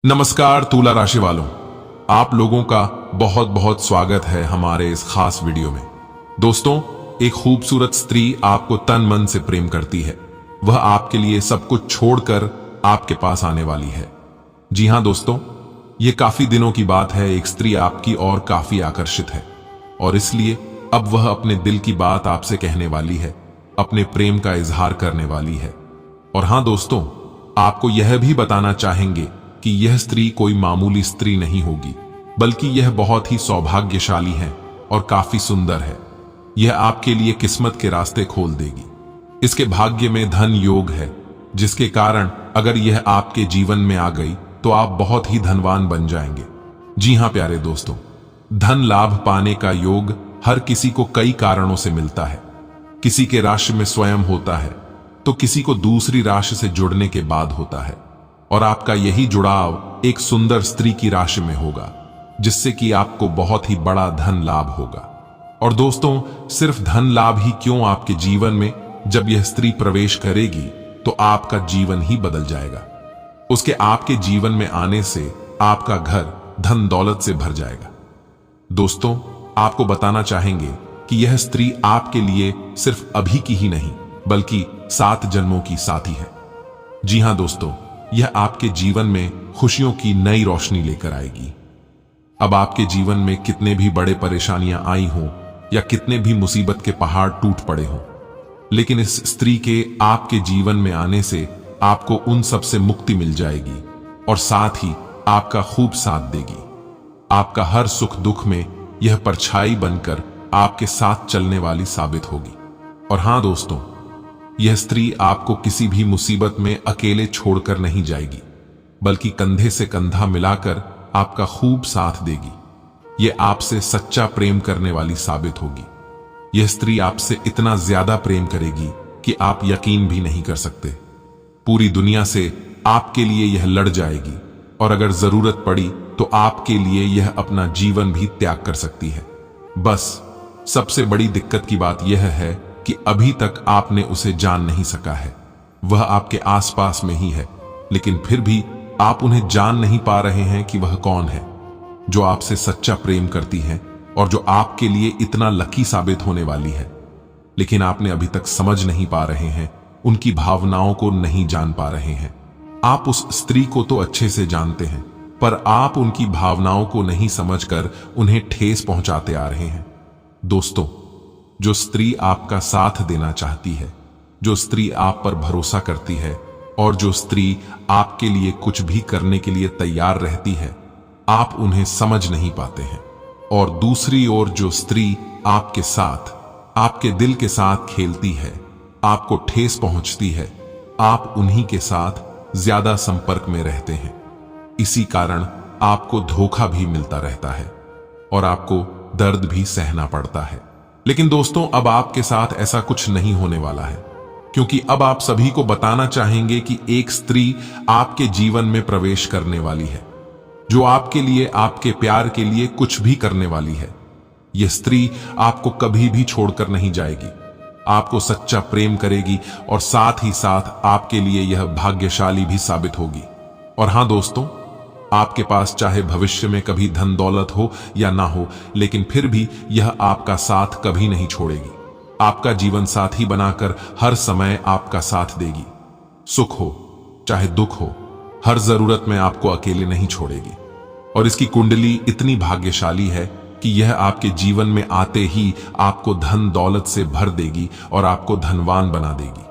नमस्कार तुला राशि वालों, आप लोगों का बहुत बहुत स्वागत है हमारे इस खास वीडियो में। दोस्तों, एक खूबसूरत स्त्री आपको तन मन से प्रेम करती है। वह आपके लिए सब कुछ छोड़कर आपके पास आने वाली है। जी हां दोस्तों, ये काफी दिनों की बात है। एक स्त्री आपकी ओर काफी आकर्षित है और इसलिए अब वह अपने दिल की बात आपसे कहने वाली है, अपने प्रेम का इजहार करने वाली है। और हां दोस्तों, आपको यह भी बताना चाहेंगे कि यह स्त्री कोई मामूली स्त्री नहीं होगी, बल्कि यह बहुत ही सौभाग्यशाली है और काफी सुंदर है। यह आपके लिए किस्मत के रास्ते खोल देगी। इसके भाग्य में धन योग है, जिसके कारण अगर यह आपके जीवन में आ गई तो आप बहुत ही धनवान बन जाएंगे। जी हां प्यारे दोस्तों, धन लाभ पाने का योग हर किसी को कई कारणों से मिलता है। किसी के राशि में स्वयं होता है तो किसी को दूसरी राशि से जुड़ने के बाद होता है, और आपका यही जुड़ाव एक सुंदर स्त्री की राशि में होगा, जिससे कि आपको बहुत ही बड़ा धन लाभ होगा। और दोस्तों, सिर्फ धन लाभ ही क्यों, आपके जीवन में जब यह स्त्री प्रवेश करेगी तो आपका जीवन ही बदल जाएगा। उसके आपके जीवन में आने से आपका घर धन दौलत से भर जाएगा। दोस्तों, आपको बताना चाहेंगे कि यह स्त्री आपके लिए सिर्फ अभी की ही नहीं, बल्कि 7 जन्मों की साथी है। जी हां दोस्तों, यह आपके जीवन में खुशियों की नई रोशनी लेकर आएगी। अब आपके जीवन में कितने भी बड़े परेशानियां आई हों या कितने भी मुसीबत के पहाड़ टूट पड़े हों, लेकिन इस स्त्री के आपके जीवन में आने से आपको उन सब से मुक्ति मिल जाएगी और साथ ही आपका खूब साथ देगी। आपका हर सुख दुख में यह परछाई बनकर आपके साथ चलने वाली साबित होगी। और हां दोस्तों, यह स्त्री आपको किसी भी मुसीबत में अकेले छोड़कर नहीं जाएगी, बल्कि कंधे से कंधा मिलाकर आपका खूब साथ देगी। यह आपसे सच्चा प्रेम करने वाली साबित होगी। यह स्त्री आपसे इतना ज्यादा प्रेम करेगी कि आप यकीन भी नहीं कर सकते। पूरी दुनिया से आपके लिए यह लड़ जाएगी और अगर जरूरत पड़ी तो आपके लिए यह अपना जीवन भी त्याग कर सकती है। बस सबसे बड़ी दिक्कत की बात यह है कि अभी तक आपने उसे जान नहीं सका है। वह आपके आसपास में ही है, लेकिन फिर भी आप उन्हें जान नहीं पा रहे हैं कि वह कौन है, जो आपसे सच्चा प्रेम करती है और जो आपके लिए इतना लकी साबित होने वाली है। लेकिन आपने अभी तक समझ नहीं पा रहे हैं, उनकी भावनाओं को नहीं जान पा रहे हैं। आप उस स्त्री को तो अच्छे से जानते हैं, पर आप उनकी भावनाओं को नहीं समझकर उन्हें ठेस पहुंचाते आ रहे हैं। दोस्तों, जो स्त्री आपका साथ देना चाहती है, जो स्त्री आप पर भरोसा करती है और जो स्त्री आपके लिए कुछ भी करने के लिए तैयार रहती है, आप उन्हें समझ नहीं पाते हैं। और दूसरी ओर जो स्त्री आपके साथ, आपके दिल के साथ खेलती है, आपको ठेस पहुंचती है, आप उन्हीं के साथ ज्यादा संपर्क में रहते हैं। इसी कारण आपको धोखा भी मिलता रहता है और आपको दर्द भी सहना पड़ता है। लेकिन दोस्तों, अब आपके साथ ऐसा कुछ नहीं होने वाला है, क्योंकि अब आप सभी को बताना चाहेंगे कि एक स्त्री आपके जीवन में प्रवेश करने वाली है, जो आपके लिए, आपके प्यार के लिए कुछ भी करने वाली है। यह स्त्री आपको कभी भी छोड़कर नहीं जाएगी, आपको सच्चा प्रेम करेगी और साथ ही साथ आपके लिए यह भाग्यशाली भी साबित होगी। और हां दोस्तों, आपके पास चाहे भविष्य में कभी धन दौलत हो या ना हो, लेकिन फिर भी यह आपका साथ कभी नहीं छोड़ेगी। आपका जीवन साथी बनाकर हर समय आपका साथ देगी। सुख हो चाहे दुख हो, हर जरूरत में आपको अकेले नहीं छोड़ेगी। और इसकी कुंडली इतनी भाग्यशाली है कि यह आपके जीवन में आते ही आपको धन दौलत से भर देगी और आपको धनवान बना देगी,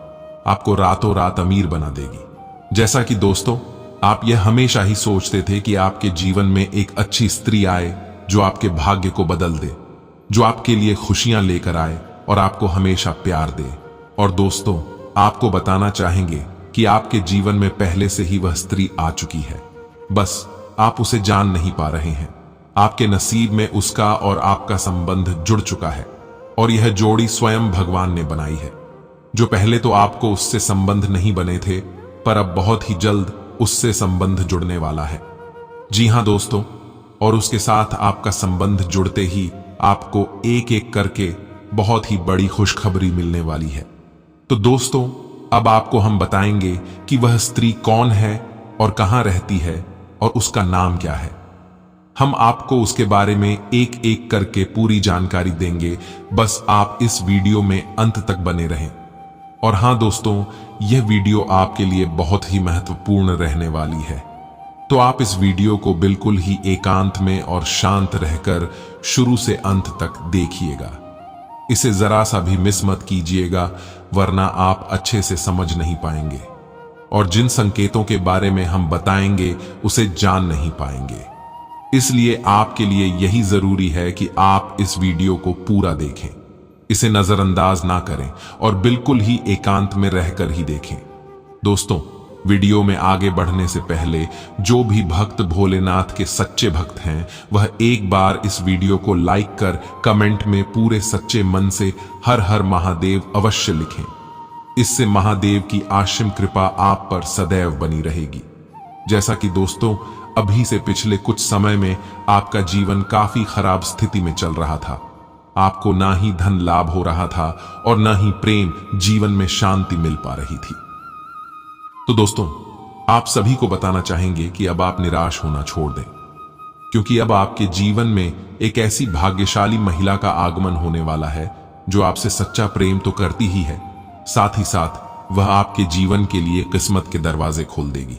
आपको रातों रात अमीर बना देगी। जैसा कि दोस्तों, आप यह हमेशा ही सोचते थे कि आपके जीवन में एक अच्छी स्त्री आए जो आपके भाग्य को बदल दे, जो आपके लिए खुशियां लेकर आए और आपको हमेशा प्यार दे। और दोस्तों, आपको बताना चाहेंगे कि आपके जीवन में पहले से ही वह स्त्री आ चुकी है, बस आप उसे जान नहीं पा रहे हैं। आपके नसीब में उसका और आपका संबंध जुड़ चुका है और यह जोड़ी स्वयं भगवान ने बनाई है। जो पहले तो आपको उससे संबंध नहीं बने थे, पर अब बहुत ही जल्द उससे संबंध जुड़ने वाला है। जी हां दोस्तों, और उसके साथ आपका संबंध जुड़ते ही आपको एक एक करके बहुत ही बड़ी खुशखबरी मिलने वाली है। तो दोस्तों, अब आपको हम बताएंगे कि वह स्त्री कौन है और कहां रहती है और उसका नाम क्या है। हम आपको उसके बारे में एक एक करके पूरी जानकारी देंगे, बस आप इस वीडियो में अंत तक बने रहें। और हां दोस्तों, यह वीडियो आपके लिए बहुत ही महत्वपूर्ण रहने वाली है, तो आप इस वीडियो को बिल्कुल ही एकांत में और शांत रहकर शुरू से अंत तक देखिएगा। इसे जरा सा भी मिस मत कीजिएगा, वरना आप अच्छे से समझ नहीं पाएंगे और जिन संकेतों के बारे में हम बताएंगे उसे जान नहीं पाएंगे। इसलिए आपके लिए यही जरूरी है कि आप इस वीडियो को पूरा देखें, इसे नजरअंदाज ना करें और बिल्कुल ही एकांत में रहकर ही देखें। दोस्तों, वीडियो में आगे बढ़ने से पहले जो भी भक्त भोलेनाथ के सच्चे भक्त हैं, वह एक बार इस वीडियो को लाइक कर कमेंट में पूरे सच्चे मन से हर हर महादेव अवश्य लिखें। इससे महादेव की आशीम कृपा आप पर सदैव बनी रहेगी। जैसा कि दोस्तों, अभी से पिछले कुछ समय में आपका जीवन काफी खराब स्थिति में चल रहा था। आपको ना ही धन लाभ हो रहा था और ना ही प्रेम जीवन में शांति मिल पा रही थी। तो दोस्तों, आप सभी को बताना चाहेंगे कि अब आप निराश होना छोड़ दें, क्योंकि अब आपके जीवन में एक ऐसी भाग्यशाली महिला का आगमन होने वाला है जो आपसे सच्चा प्रेम तो करती ही है, साथ ही साथ वह आपके जीवन के लिए किस्मत के दरवाजे खोल देगी।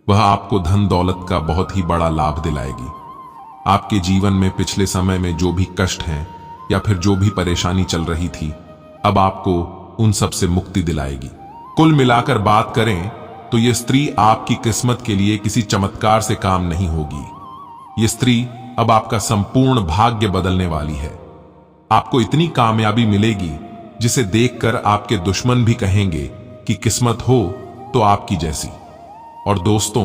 वह आपको धन दौलत का बहुत ही बड़ा लाभ दिलाएगी। आपके जीवन में पिछले समय में जो भी कष्ट हैं या फिर जो भी परेशानी चल रही थी, अब आपको उन सब से मुक्ति दिलाएगी। कुल मिलाकर बात करें तो यह स्त्री आपकी किस्मत के लिए किसी चमत्कार से काम नहीं होगी। यह स्त्री अब आपका संपूर्ण भाग्य बदलने वाली है। आपको इतनी कामयाबी मिलेगी जिसे देखकर आपके दुश्मन भी कहेंगे कि किस्मत हो तो आपकी जैसी। और दोस्तों,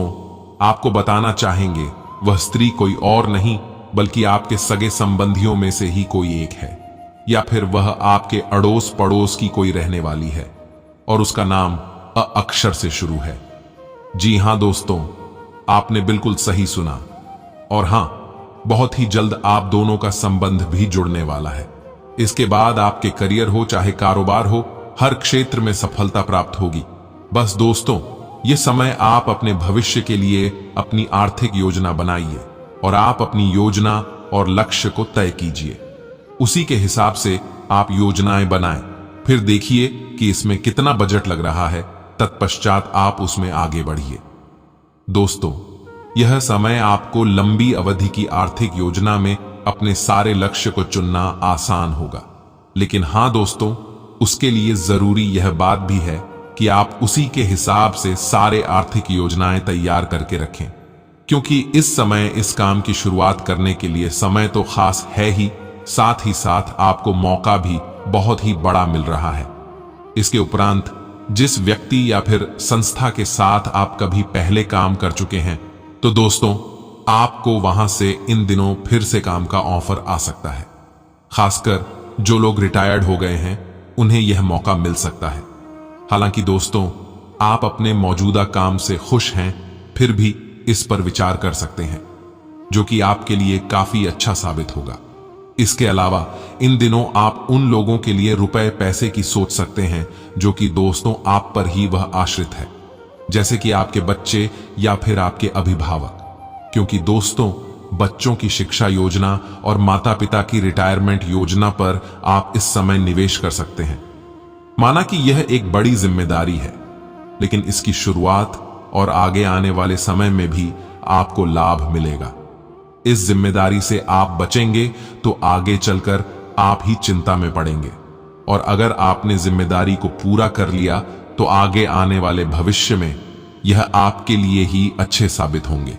आपको बताना चाहेंगे वह स्त्री कोई और नहीं बल्कि आपके सगे संबंधियों में से ही कोई एक है, या फिर वह आपके अड़ोस पड़ोस की कोई रहने वाली है और उसका नाम अ अक्षर से शुरू है। जी हां दोस्तों, आपने बिल्कुल सही सुना। और हां, बहुत ही जल्द आप दोनों का संबंध भी जुड़ने वाला है। इसके बाद आपके करियर हो चाहे कारोबार हो, हर क्षेत्र में सफलता प्राप्त होगी। बस दोस्तों, यह समय आप अपने भविष्य के लिए अपनी आर्थिक योजना बनाइए और आप अपनी योजना और लक्ष्य को तय कीजिए। उसी के हिसाब से आप योजनाएं बनाएं, फिर देखिए कि इसमें कितना बजट लग रहा है, तत्पश्चात आप उसमें आगे बढ़िए। दोस्तों, यह समय आपको लंबी अवधि की आर्थिक योजना में अपने सारे लक्ष्य को चुनना आसान होगा। लेकिन हां दोस्तों, उसके लिए जरूरी यह बात भी है कि आप उसी के हिसाब से सारे आर्थिक योजनाएं तैयार करके रखें, क्योंकि इस समय इस काम की शुरुआत करने के लिए समय तो खास है ही, साथ ही साथ आपको मौका भी बहुत ही बड़ा मिल रहा है। इसके उपरांत जिस व्यक्ति या फिर संस्था के साथ आप कभी पहले काम कर चुके हैं, तो दोस्तों, आपको वहां से इन दिनों फिर से काम का ऑफर आ सकता है। खासकर जो लोग रिटायर्ड हो गए हैं, उन्हें यह मौका मिल सकता है। हालांकि दोस्तों, आप अपने मौजूदा काम से खुश हैं, फिर भी इस पर विचार कर सकते हैं, जो कि आपके लिए काफी अच्छा साबित होगा। इसके अलावा इन दिनों आप उन लोगों के लिए रुपए पैसे की सोच सकते हैं जो कि दोस्तों आप पर ही वह आश्रित है, जैसे कि आपके बच्चे या फिर आपके अभिभावक। क्योंकि दोस्तों, बच्चों की शिक्षा योजना और माता पिता की रिटायरमेंट योजना पर आप इस समय निवेश कर सकते हैं। माना कि यह एक बड़ी जिम्मेदारी है, लेकिन इसकी शुरुआत और आगे आने वाले समय में भी आपको लाभ मिलेगा। इस जिम्मेदारी से आप बचेंगे तो आगे चलकर आप ही चिंता में पड़ेंगे, और अगर आपने जिम्मेदारी को पूरा कर लिया तो आगे आने वाले भविष्य में यह आपके लिए ही अच्छे साबित होंगे।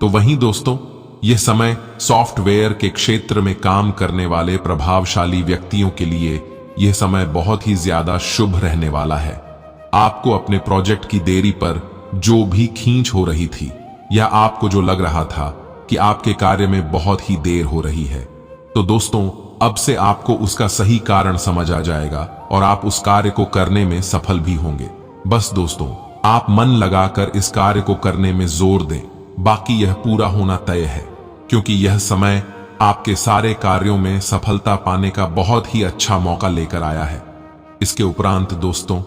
तो वहीं दोस्तों, यह समय सॉफ्टवेयर के क्षेत्र में काम करने वाले प्रभावशाली व्यक्तियों के लिए यह समय बहुत ही ज्यादा शुभ रहने वाला है। आपको अपने प्रोजेक्ट की देरी पर जो भी खींच हो रही थी, या आपको जो लग रहा था कि आपके कार्य में बहुत ही देर हो रही है, तो दोस्तों, अब से आपको उसका सही कारण समझ आ जाएगा और आप उस कार्य को करने में सफल भी होंगे। बस दोस्तों, आप मन लगाकर इस कार्य को करने में जोर दें, बाकी यह पूरा होना तय है, क्योंकि यह समय आपके सारे कार्यों में सफलता पाने का बहुत ही अच्छा मौका लेकर आया है। इसके उपरांत दोस्तों,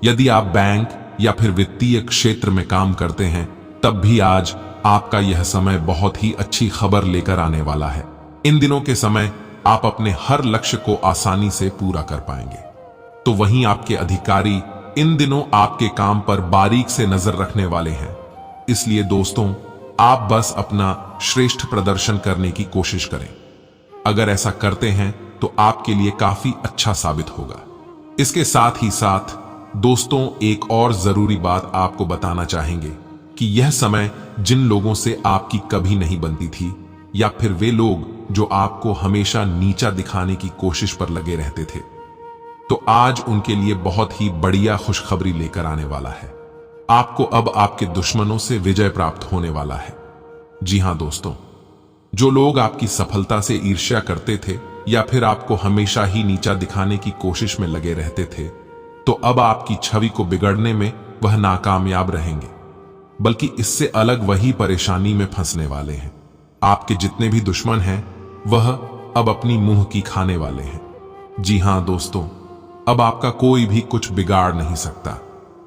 यदि आप बैंक या फिर वित्तीय क्षेत्र में काम करते हैं, तब भी आज आपका यह समय बहुत ही अच्छी खबर लेकर आने वाला है। इन दिनों के समय आप अपने हर लक्ष्य को आसानी से पूरा कर पाएंगे। तो वहीं आपके अधिकारी इन दिनों आपके काम पर बारीक से नजर रखने वाले हैं। इसलिए दोस्तों, आप बस अपना श्रेष्ठ प्रदर्शन करने की कोशिश करें। अगर ऐसा करते हैं तो आपके लिए काफी अच्छा साबित होगा। इसके साथ ही साथ दोस्तों, एक और जरूरी बात आपको बताना चाहेंगे कि यह समय जिन लोगों से आपकी कभी नहीं बनती थी, या फिर वे लोग जो आपको हमेशा नीचा दिखाने की कोशिश पर लगे रहते थे, तो आज उनके लिए बहुत ही बढ़िया खुशखबरी लेकर आने वाला है। आपको अब आपके दुश्मनों से विजय प्राप्त होने वाला है। जी हां दोस्तों, जो लोग आपकी सफलता से ईर्ष्या करते थे या फिर आपको हमेशा ही नीचा दिखाने की कोशिश में लगे रहते थे, तो अब आपकी छवि को बिगड़ने में वह नाकामयाब रहेंगे, बल्कि इससे अलग वही परेशानी में फंसने वाले हैं। आपके जितने भी दुश्मन हैं वह अब अपनी मुंह की खाने वाले हैं। जी हां दोस्तों, अब आपका कोई भी कुछ बिगाड़ नहीं सकता,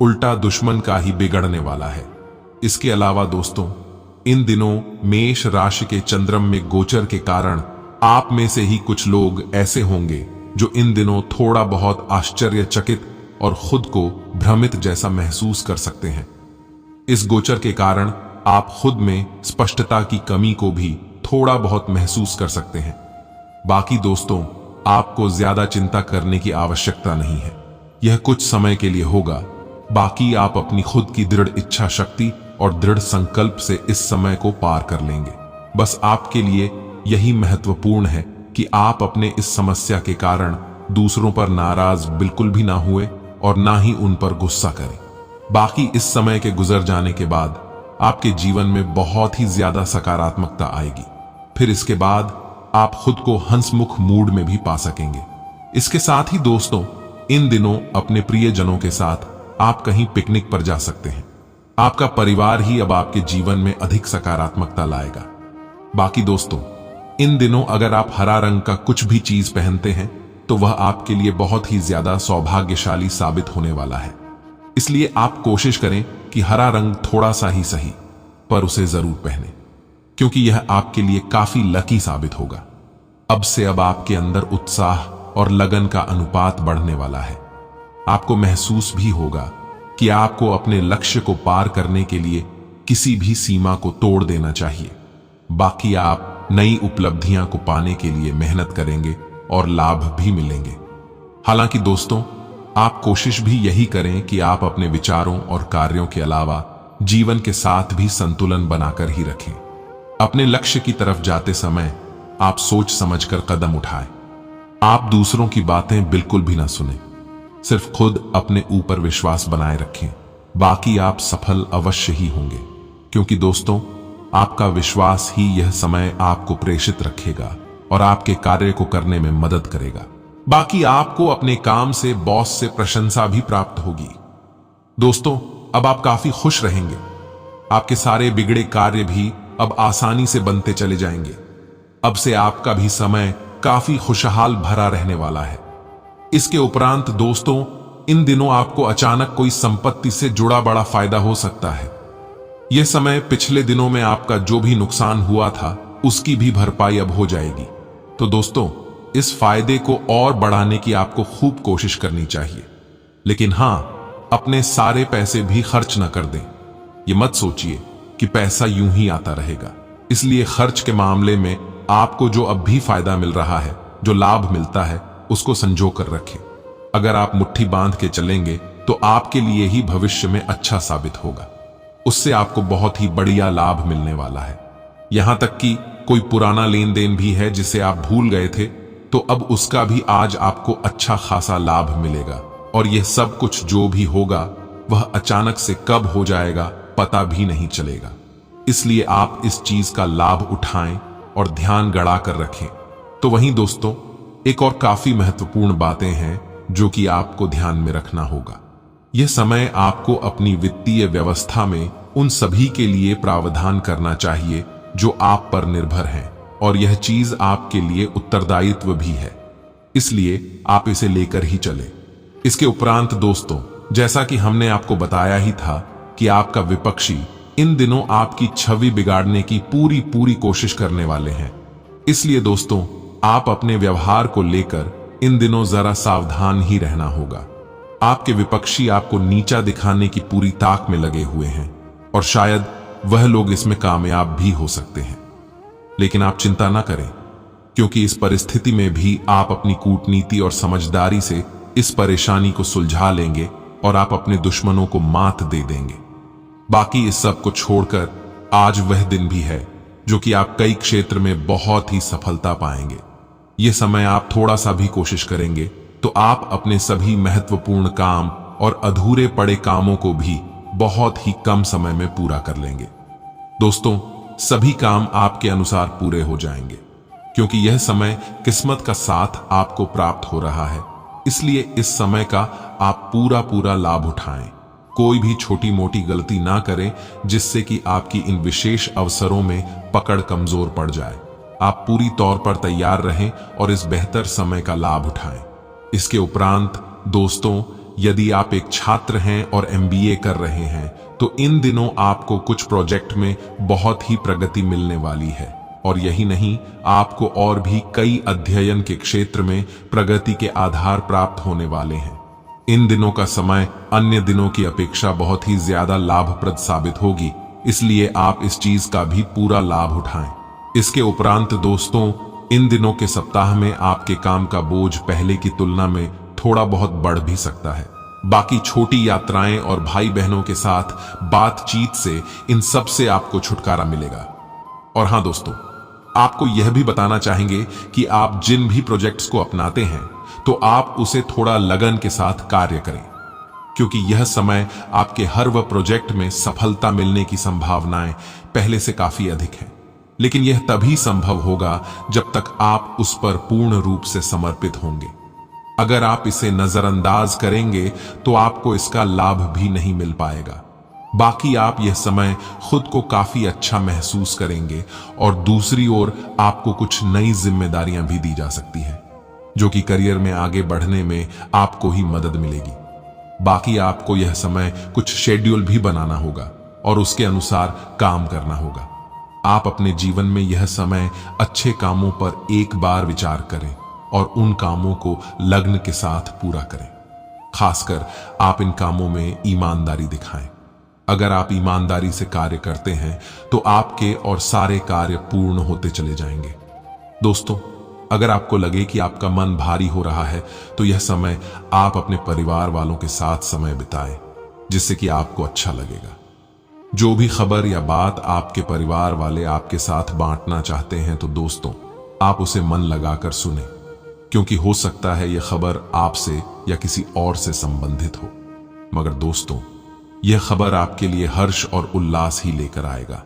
उल्टा दुश्मन का ही बिगड़ने वाला है। इसके अलावा दोस्तों, इन दिनों मेष राशि के चंद्रमा में गोचर के कारण आप में से ही कुछ लोग ऐसे होंगे जो इन दिनों थोड़ा बहुत आश्चर्यचकित और खुद को भ्रमित जैसा महसूस कर सकते हैं। इस गोचर के कारण आप खुद में स्पष्टता की कमी को भी थोड़ा बहुत महसूस कर सकते हैं। बाकी दोस्तों, आपको ज्यादा चिंता करने की आवश्यकता नहीं है। यह कुछ समय के लिए होगा। बाकी आप अपनी खुद की दृढ़ इच्छा शक्ति और दृढ़ संकल्प से इस समय को पार कर लेंगे। बस आपके लिए यही महत्वपूर्ण है कि आप अपने इस समस्या के कारण दूसरों पर नाराज बिल्कुल भी ना हुए और ना ही उन पर गुस्सा करें। बाकी इस समय के गुजर जाने के बाद आपके जीवन में बहुत ही ज्यादा सकारात्मकता आएगी। फिर इसके बाद आप खुद को हंसमुख मूड में भी पा सकेंगे। इसके साथ ही दोस्तों, इन दिनों अपने प्रियजनों के साथ आप कहीं पिकनिक पर जा सकते हैं। आपका परिवार ही अब आपके जीवन में अधिक सकारात्मकता लाएगा। बाकी दोस्तों, इन दिनों अगर आप हरा रंग का कुछ भी चीज पहनते हैं तो वह आपके लिए बहुत ही ज्यादा सौभाग्यशाली साबित होने वाला है। इसलिए आप कोशिश करें कि हरा रंग थोड़ा सा ही सही, पर उसे जरूर पहने, क्योंकि यह आपके लिए काफी लकी साबित होगा। अब से अब आपके अंदर उत्साह और लगन का अनुपात बढ़ने वाला है। आपको महसूस भी होगा कि आपको अपने लक्ष्य को पार करने के लिए किसी भी सीमा को तोड़ देना चाहिए। बाकी आप नई उपलब्धियां को पाने के लिए मेहनत करेंगे और लाभ भी मिलेंगे। हालांकि दोस्तों, आप कोशिश भी यही करें कि आप अपने विचारों और कार्यों के अलावा जीवन के साथ भी संतुलन बनाकर ही रखें। अपने लक्ष्य की तरफ जाते समय आप सोच समझकर कदम उठाएं। आप दूसरों की बातें बिल्कुल भी ना सुनें। सिर्फ खुद अपने ऊपर विश्वास बनाए रखें। बाकी आप सफल अवश्य ही होंगे, क्योंकि दोस्तों, आपका विश्वास ही यह समय आपको प्रेषित रखेगा और आपके कार्य को करने में मदद करेगा। बाकी आपको अपने काम से बॉस से प्रशंसा भी प्राप्त होगी। दोस्तों, अब आप काफी खुश रहेंगे। आपके सारे बिगड़े कार्य भी अब आसानी से बनते चले जाएंगे। अब से आपका भी समय काफी खुशहाल भरा रहने वाला है। इसके उपरांत दोस्तों, इन दिनों आपको अचानक कोई संपत्ति से जुड़ा बड़ा फायदा हो सकता है। यह समय पिछले दिनों में आपका जो भी नुकसान हुआ था उसकी भी भरपाई अब हो जाएगी। तो दोस्तों, इस फायदे को और बढ़ाने की आपको खूब कोशिश करनी चाहिए। लेकिन हां, अपने सारे पैसे भी खर्च न कर दें। ये मत सोचिए कि पैसा यूं ही आता रहेगा। इसलिए खर्च के मामले में आपको जो अब भी फायदा मिल रहा है, जो लाभ मिलता है, उसको संजो कर रखें। अगर आप मुट्ठी बांध के चलेंगे तो आपके लिए ही भविष्य में अच्छा साबित होगा। उससे आपको बहुत ही बढ़िया लाभ मिलने वाला है। यहां तक कि कोई पुराना लेन देन भी है जिसे आप भूल गए थे, तो अब उसका भी आज आपको अच्छा खासा लाभ मिलेगा। और यह सब कुछ जो भी होगा वह अचानक से कब हो जाएगा पता भी नहीं चलेगा। इसलिए आप इस चीज का लाभ उठाएं और ध्यान गड़ा कर रखें। तो वहीं दोस्तों, एक और काफी महत्वपूर्ण बातें हैं जो कि आपको ध्यान में रखना होगा। यह समय आपको अपनी वित्तीय व्यवस्था में उन सभी के लिए प्रावधान करना चाहिए जो आप पर निर्भर हैं, और यह चीज आपके लिए उत्तरदायित्व भी है। इसलिए आप इसे लेकर ही चले। इसके उपरांत दोस्तों, जैसा कि हमने आपको बताया ही था कि आपका विपक्षी इन दिनों आपकी छवि बिगाड़ने की पूरी पूरी कोशिश करने वाले हैं। इसलिए दोस्तों, आप अपने व्यवहार को लेकर इन दिनों जरा सावधान ही रहना होगा। आपके विपक्षी आपको नीचा दिखाने की पूरी ताक में लगे हुए हैं और शायद वह लोग इसमें कामयाब भी हो सकते हैं। लेकिन आप चिंता ना करें, क्योंकि इस परिस्थिति में भी आप अपनी कूटनीति और समझदारी से इस परेशानी को सुलझा लेंगे और आप अपने दुश्मनों को मात दे देंगे। बाकी इस सब को छोड़कर आज वह दिन भी है जो कि आप कई क्षेत्र में बहुत ही सफलता पाएंगे। यह समय आप थोड़ा सा भी कोशिश करेंगे तो आप अपने सभी महत्वपूर्ण काम और अधूरे पड़े कामों को भी बहुत ही कम समय में पूरा कर लेंगे। दोस्तों, सभी काम आपके अनुसार पूरे हो जाएंगे, क्योंकि यह समय किस्मत का साथ आपको प्राप्त हो रहा है। इसलिए इस समय का आप पूरा पूरा लाभ उठाएं। कोई भी छोटी मोटी गलती ना करें जिससे कि आपकी इन विशेष अवसरों में पकड़ कमजोर पड़ जाए। आप पूरी तौर पर तैयार रहें और इस बेहतर समय का लाभ उठाएं। इसके उपरांत दोस्तों, यदि आप एक छात्र हैं और MBA कर रहे हैं तो इन दिनों आपको कुछ प्रोजेक्ट में बहुत ही प्रगति मिलने वाली है। और यही नहीं, आपको और भी कई अध्ययन के क्षेत्र में प्रगति के आधार प्राप्त होने वाले हैं। इन दिनों का समय अन्य दिनों की अपेक्षा बहुत ही ज्यादा लाभप्रद साबित होगी, इसलिए आप इस चीज का भी पूरा लाभ उठाएं। इसके उपरांत दोस्तों, इन दिनों के सप्ताह में आपके काम का बोझ पहले की तुलना में थोड़ा बहुत बढ़ भी सकता है। बाकी छोटी यात्राएं और भाई बहनों के साथ बातचीत से इन सब से आपको छुटकारा मिलेगा। और हां दोस्तों, आपको यह भी बताना चाहेंगे कि आप जिन भी प्रोजेक्ट्स को अपनाते हैं तो आप उसे थोड़ा लगन के साथ कार्य करें, क्योंकि यह समय आपके हर वह प्रोजेक्ट में सफलता मिलने की संभावनाएं पहले से काफी अधिक है। लेकिन यह तभी संभव होगा जब तक आप उस पर पूर्ण रूप से समर्पित होंगे। अगर आप इसे नजरअंदाज करेंगे तो आपको इसका लाभ भी नहीं मिल पाएगा। बाकी आप यह समय खुद को काफी अच्छा महसूस करेंगे और दूसरी ओर आपको कुछ नई जिम्मेदारियां भी दी जा सकती हैं, जो कि करियर में आगे बढ़ने में आपको ही मदद मिलेगी। बाकी आपको यह समय कुछ शेड्यूल भी बनाना होगा और उसके अनुसार काम करना होगा। आप अपने जीवन में यह समय अच्छे कामों पर एक बार विचार करें और उन कामों को लगन के साथ पूरा करें। खासकर आप इन कामों में ईमानदारी दिखाएं। अगर आप ईमानदारी से कार्य करते हैं तो आपके और सारे कार्य पूर्ण होते चले जाएंगे। दोस्तों, अगर आपको लगे कि आपका मन भारी हो रहा है तो यह समय आप अपने परिवार वालों के साथ समय बिताएं, जिससे कि आपको अच्छा लगेगा। जो भी खबर या बात आपके परिवार वाले आपके साथ बांटना चाहते हैं तो दोस्तों, आप उसे मन लगाकर सुने, क्योंकि हो सकता है यह खबर आपसे या किसी और से संबंधित हो, मगर दोस्तों, यह खबर आपके लिए हर्ष और उल्लास ही लेकर आएगा।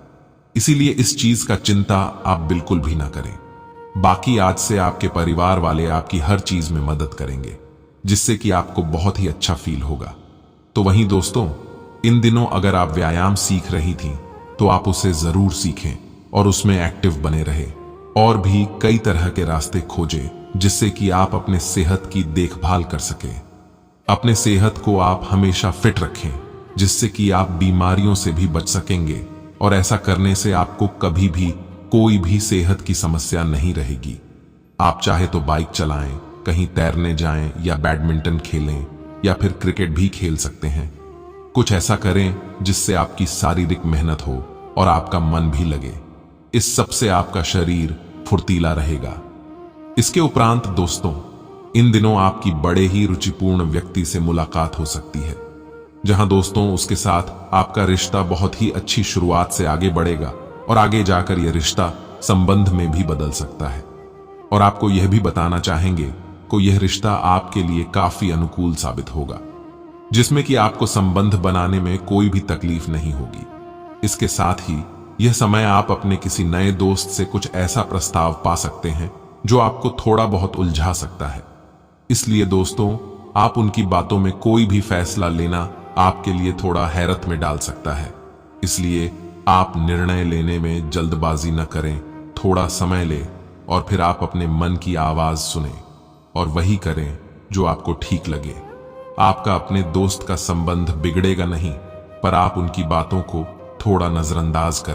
इसीलिए इस चीज का चिंता आप बिल्कुल भी ना करें। बाकी आज से आपके परिवार वाले आपकी हर चीज में मदद करेंगे, जिससे कि आपको बहुत ही अच्छा फील होगा। तो वहीं दोस्तों, इन दिनों अगर आप व्यायाम सीख रही थी तो आप उसे जरूर सीखें और उसमें एक्टिव बने रहे। और भी कई तरह के रास्ते खोजें जिससे कि आप अपने सेहत की देखभाल कर सकें। अपने सेहत को आप हमेशा फिट रखें, जिससे कि आप बीमारियों से भी बच सकेंगे और ऐसा करने से आपको कभी भी कोई भी सेहत की समस्या नहीं रहेगी। आप चाहे तो बाइक चलाएं, कहीं तैरने जाएं या बैडमिंटन खेलें या फिर क्रिकेट भी खेल सकते हैं। कुछ ऐसा करें जिससे आपकी शारीरिक मेहनत हो और आपका मन भी लगे। इस सब से आपका शरीर फुर्तीला रहेगा। इसके उपरांत दोस्तों, इन दिनों आपकी बड़े ही रुचिपूर्ण व्यक्ति से मुलाकात हो सकती है, जहां दोस्तों उसके साथ आपका रिश्ता बहुत ही अच्छी शुरुआत से आगे बढ़ेगा और आगे जाकर यह रिश्ता संबंध में भी बदल सकता है। और आपको यह भी बताना चाहेंगे कि यह रिश्ता आपके लिए काफी अनुकूल साबित होगा, जिसमें कि आपको संबंध बनाने में कोई भी तकलीफ नहीं होगी। इसके साथ ही यह समय आप अपने किसी नए दोस्त से कुछ ऐसा प्रस्ताव पा सकते हैं जो आपको थोड़ा बहुत उलझा सकता है। इसलिए दोस्तों, आप उनकी बातों में कोई भी फैसला लेना आपके लिए थोड़ा हैरत में डाल सकता है। इसलिए आप निर्णय लेने में जल्दबाजी न करें, थोड़ा समय लें और फिर आप अपने मन की आवाज सुने और वही करें जो आपको ठीक लगे। आपका अपने दोस्त का संबंध बिगड़ेगा नहीं, पर आप उनकी बातों को थोड़ा नजरअंदाज करें।